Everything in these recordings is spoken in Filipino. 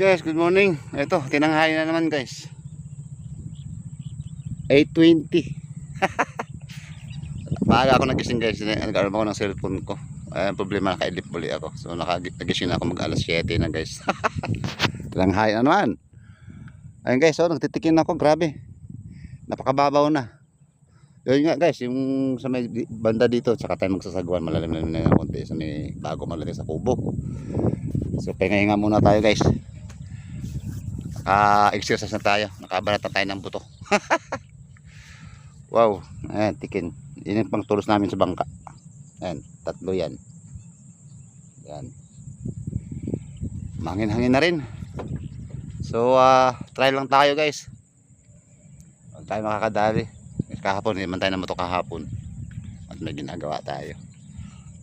Guys, good morning. Ito, tinanghaling na naman guys. 8:20. Maaga ako nagising guys. Nag-alarm ako ng cellphone ko. Ay, problema, naka-edit uli ako. So nagising ako mag alas 7 na guys. Tinanghaling na naman. Ayun guys, oh, nagtitikin ako. Grabe. Napakababaw na. Yun nga guys, yung sa may banda dito, tsaka tayo magsasagwan. Malalim-lalim na yung konti sa may bago malaki sa kubo. So pahinga muna tayo guys. Exercise na tayo. Nakabarat na tayo ng buto. Wow, ayan, tikin. Yan yung pang tulos namin sa bangka. Ayan, tatlo yan. Yan. Mangin-hangin na rin. So try lang tayo guys. Huwag tayo makakadali. Kahapon, hindi man tayo na moto kahapon. At may ginagawa tayo.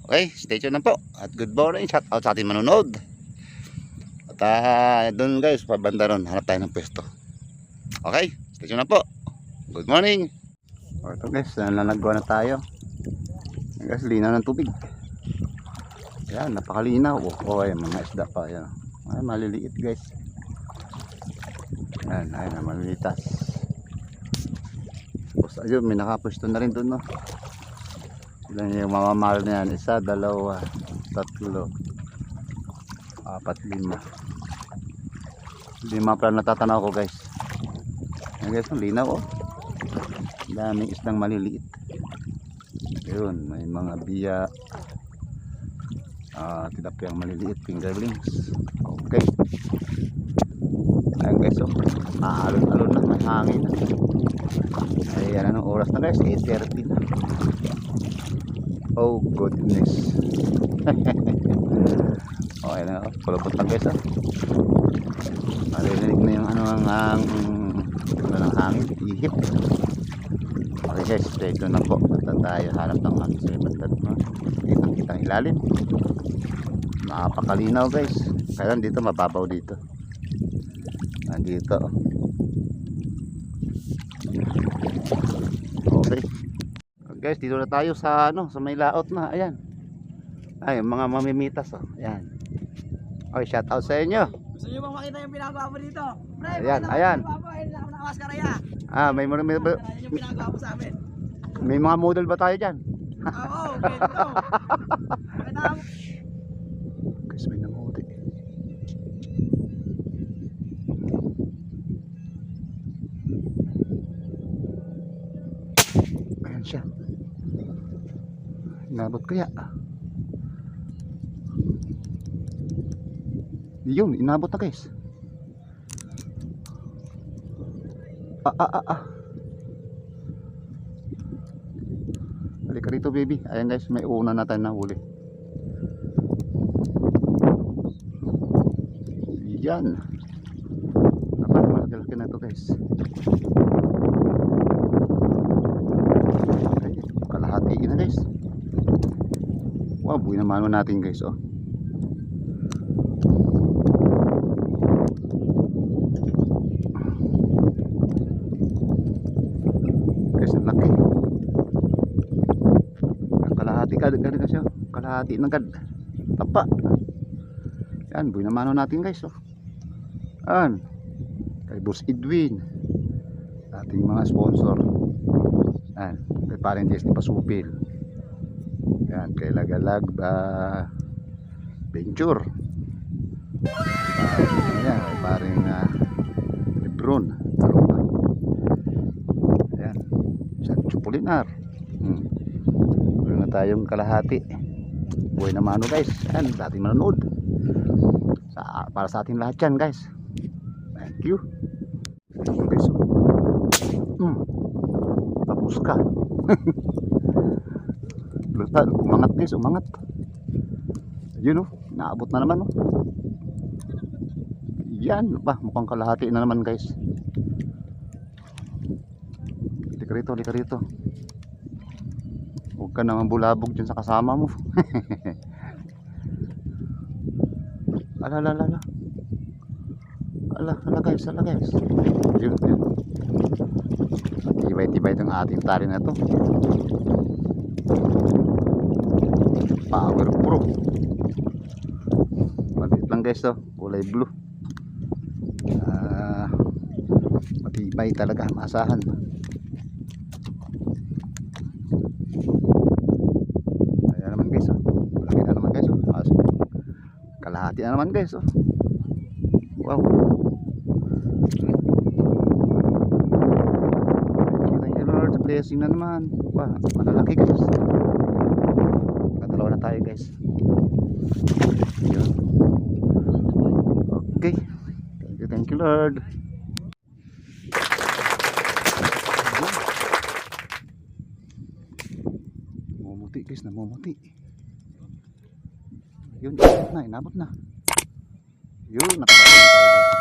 Okay, stay tuned lang po. At good morning, shout out sa ating manonood. At doon guys, pabanda ron, hanap tayo ng pwesto. Okay, stay tuned lang po. Good morning. O ito guys, nalalagwa na tayo. Guys, linaw ng tubig. Yan, napakalinaw. O, ayan, mga isda pa. Yan. Ay, maliliit guys. Yan, ayan, malilitas. Tapos ayun, may nakapwesto na rin doon, no? Ilan yung mamamahal na yan? 1, 2, 3, 4, 5. 5 pala natatanaw ko guys. Ayan guys, ang linaw oh. Daming isdang maliliit. Ayun, may mga biya. Tilapiyang maliliit, fingerlings. Okay. Ayan guys oh. Alon-alon na, may hangin na. Ayan, anong oras na guys? 8:30 na. Oh goodness. Okay na, kulubot na guys oh. Marinig na yung ano ng hangin, ihip. Okay guys, stay tuned na po. Basta tayo hanap ng hangin sa ibantad mo. Kitang ilalim. Napakalinaw guys. Kaya dito mababaw dito. Nandito. Okay. Guys, dito na tayo sa sa may laot na. Ayan. Ay, mga mamimitas oh. Ayan. Okay, shout out sa inyo. Gusto niyo bang makita yung pinagawa mo dito? Pre, Ayan, ayan. May yung pinagawa mo sa amin. May mga model ba tayo diyan? Oo, ganito. Guys, may namuti. Ayan siya. Inabot kaya. Yun, inabot na guys. Halika rito baby. Ayan guys, may una na tayo na huli. Yan. Malaki-laki na ito guys. Ay, kalahati na guys. Wow, buhay naman natin guys oh. Kalahati kasi oh. Kalahati ng tapa. Yan, buhay naman natin guys oh. Yan. Kay Boss Edwin, ating mga sponsor. Yan, kay Parang Jesse Pasupil. Yan, kay Lagalag Venture. Yan, kay Parang Lebron. Yan, San Chupolinar. Na tayong kalahati. Buhay na mano guys. Yan, dating manonood. Para sa ating lahat yan guys. Thank you. Guys. Tapos ka. Umangat guys, umangat. Yun oh, naabot na naman oh. Yan ba, mukhang kalahati na naman guys. Lika rito. Huwag ka naman bulabog dyan sa kasama mo. Ala guys. Yun. Tibay itong ating tali na to. Power pro. Maliit lang guys to, kulay blue. Matibay talaga, maasahan. Ayan naman guys, oh. Malaki na naman guys, oh. Kalahati na naman guys, oh. Wow. Thank you Lord, sa blessing na naman. Wow, malalaki guys. Nakadalawa na tayo guys. Yun. Okay. Thank you Lord. Namumuti guys, namumuti. Yun, inabot na. Yun, nakapagod na tayo guys.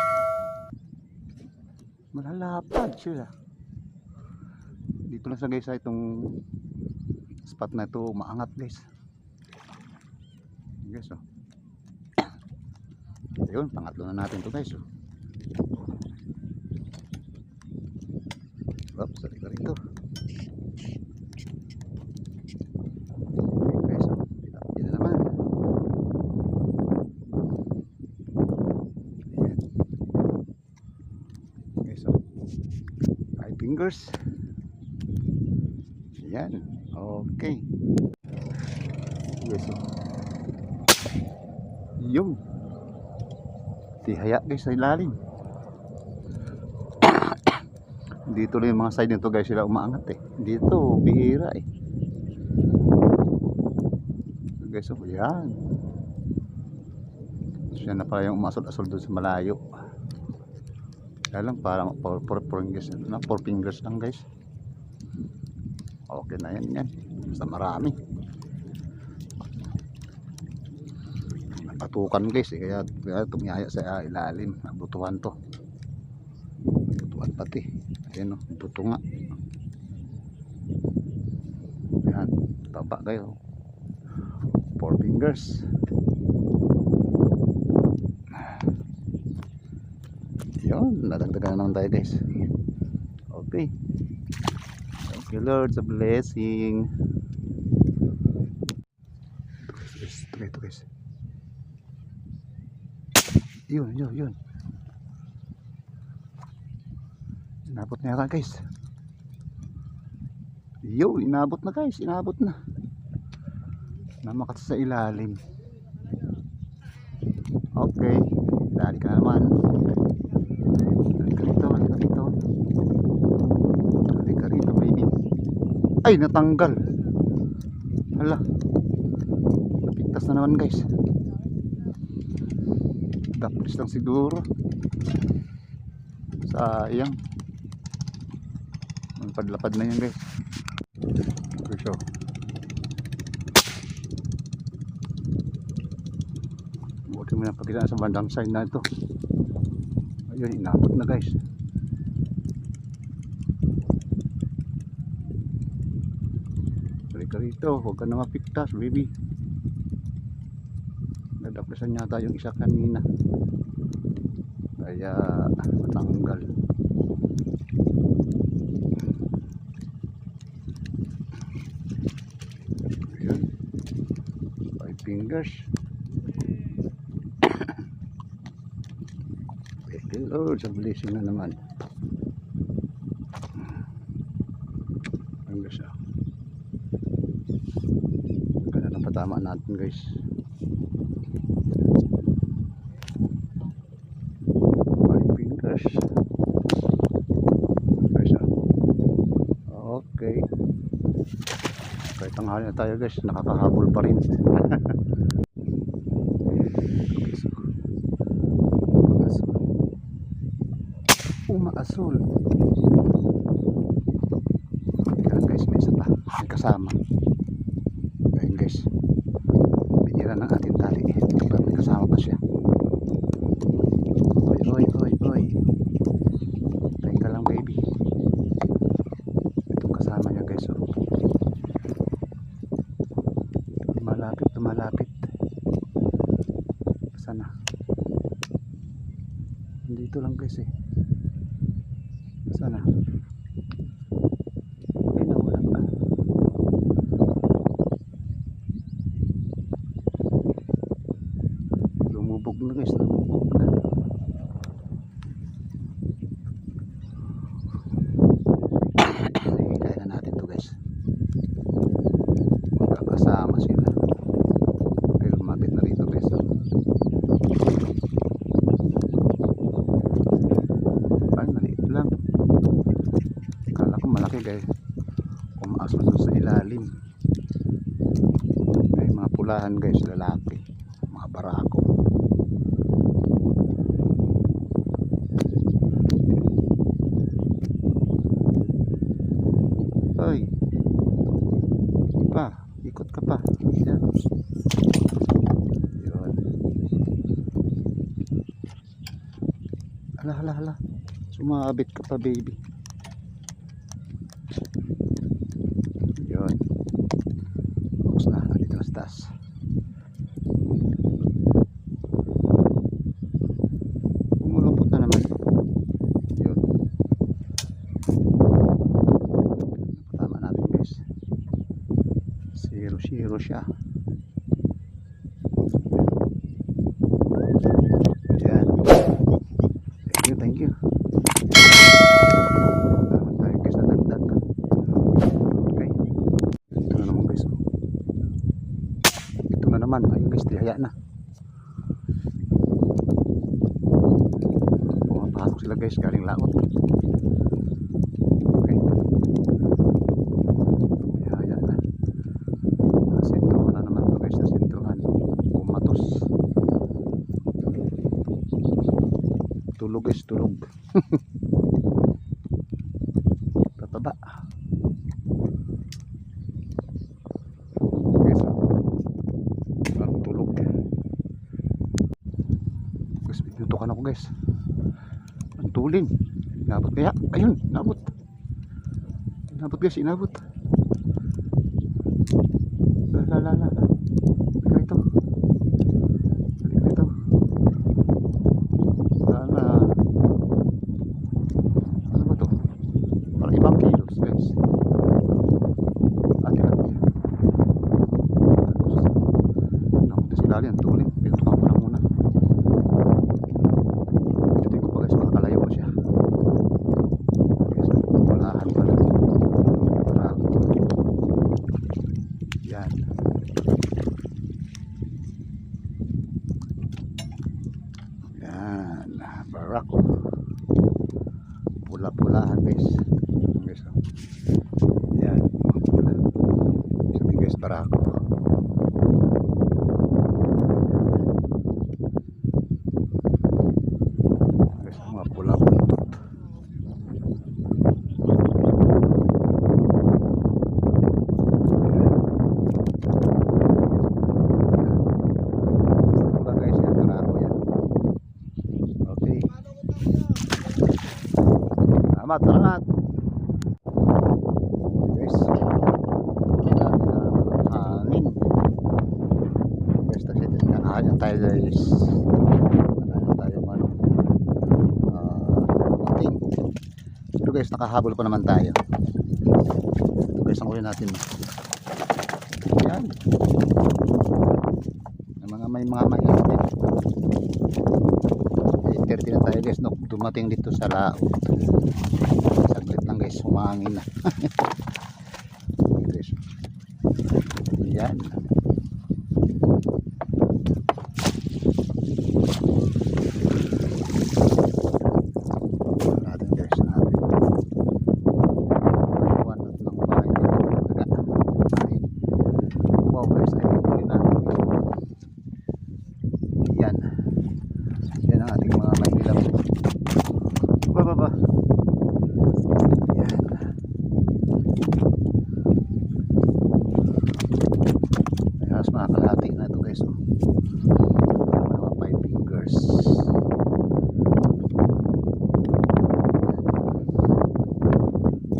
Malalapad siya. Dito lang sa guys, sa itong spot na ito, maangat guys. Guys, oh. Ayun, pangatlo na natin to guys, oh. Oops, sorry ka rito. Guys, oh. Yun na naman. Ayan. Guys, oh. 5 fingers. Ayan. Okay. Guys, oh. Yung tihaya guys sa ilalim. Dito lang yung mga side nito guys, sila umaangat eh. Dito bihira eh. Guys, oh, yan. Siya na pala yung umasol-asol doon sa malayo. Kaya lang parang 4 fingers, 4 fingers lang guys. Okay na yan. Basta marami. Patukan guys, eh, kaya tumiyaya sa ilalim. Butuhan to. Butuhan pati. Ayan o, buto nga. Ayan, baba kayo. 4 fingers. Yun, nadagdagan naman tayo guys. Okay. Thank you Lord sa blessing. Ito guys. Yun. Inabot na yata guys. Yun, inabot na guys. Inabot na. Namakat sa ilalim. Okay. Dali ka naman. Dali ka rito. Dali ka rito baby. Ay, natanggal. Hala. Napintas na naman guys. Tapos lang siguro. Sayang. Magpadlapad na yan guys. So, buti mo na pagkita sa bandang side na ito. Ayun, inabot na guys. Balik ka rito, huwag ka na mapiktas baby. Nadaplasan yata yung isa kanina, kaya matanggal. Ayan, 5 fingers. Thank you Lord sa blessing na naman. Ang guys, ganda ng patama natin guys. Okay. Kahit tanghali na tayo guys, nakakahabol pa rin. Umaasul. Yan guys, may isa pa. May kasama. Ayun guys. Binira ng ating tali. May kasama pa siya. Oy. Teka lang baby. Itong kasama niya guys, oh. Lumalapit. Sana. Dito lang guys eh. Sana. Ay, nawala pa. Lumubog na guys, lumubog na. pula-pulahan guys, lalaki. Mga barako. Ay. Pa, ikot ka pa. Yan. Yun. Hala, hala, hala. Sumabit ka pa, baby. Yun. Tapos na, nandito na sa taas. Umulupot na naman. Yun. Tama natin guys. Zero siya. Yan. Thank you. Tama tayo guys na dagdag. Okay. Ito na naman guys. Ito na naman. Ayun guys, tihaya na. Pumapasok sila guys, galing laot. Okay. Tihaya na. Nasintro na naman to guys, nasintrohan. Kumatos. Tulog guys, tulog. Bababa. Guys, parang tulog. Guys, pinutukan ako guys. Ang tuling. Inabot kaya? Ayun, inabot. Inabot guys, inabot. Lala. Halika ito. Halika ito. Sana. Ano ba ito? Parang ibang kilos guys. Ate-ate. Tapos namunta si Lali ang tuling. Pinutukan ko na muna. Ito ko pa guys, makakalayo pa siya. Guys, walahan pala. Yan. Yan. Barako. Pula-pulahan guys. Guys, oh. Yan. Pula. Sabi guys, barako. Guys, mga pula-puntot. Pula guys, yan. Barako yan. Okay. Salamat, salamat. Guys, dami na hangin. Guys, nakahanyan tayo guys. Nakahanyan tayo dumating. Ito guys, nakahabol pa naman tayo. Ito guys, ang uli natin. Yan. May mga mailapit. 8:30 na tayo guys, no? Dumating dito sa laot. Saglit lang guys, humangin na. Guys. Yan. Natin guys, natin. Iwan ng bahay dito. Wow guys, ay huli natin guys. Yan. Yan ang ating mga mailap. Baba. Yan. Ay, halos makakalahati na ito guys. Mga 5 fingers.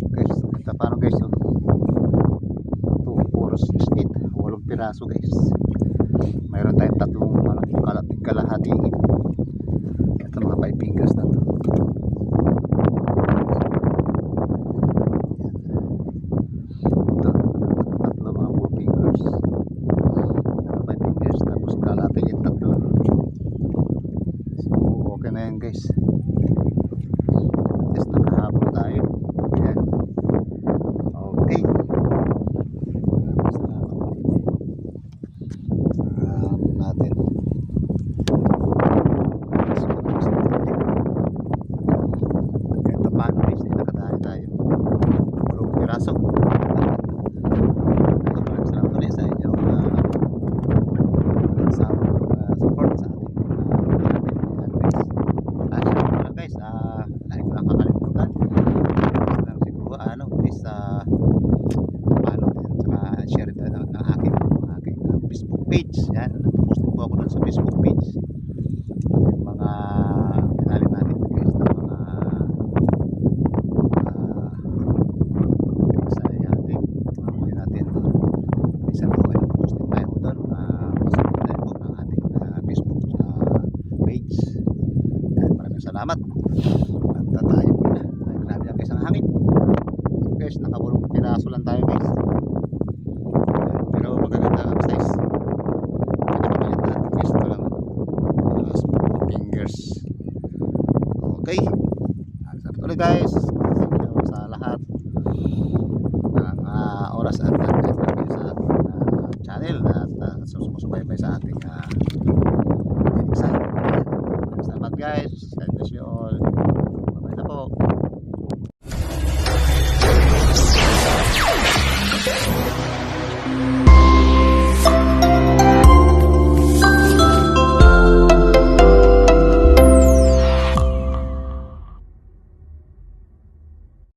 Guys, ito paano guys ito? 2, 4, 6, 8. 8 piraso guys. Mayroon tayong tatlong kalahati. Ito mga 5 fingers na ito. Ito, tatlo mga 4 fingers. Ito 5 fingers, tapos kalahati yung tatlo. So, okay na yan guys. At least nakahabol tayo. Yan. Okay. Natin. Kahit pa paano guys, nakadali tayo. Purong piraso. Maraming salamat ulit sa inyo salamat. At tayo muna. Ay, grabe lang guys ang hangin. So guys, nakabulong piraso lang tayo guys. Ayan, pero magaganda ang size. Pinakamalit natin guys. Ito lang. Small fingers. Okay. Sabi ulit guys. Thank you sa lahat ng oras at effort sa ating channel at sumusubaybay sa ating site. Salamat guys. God bless you all.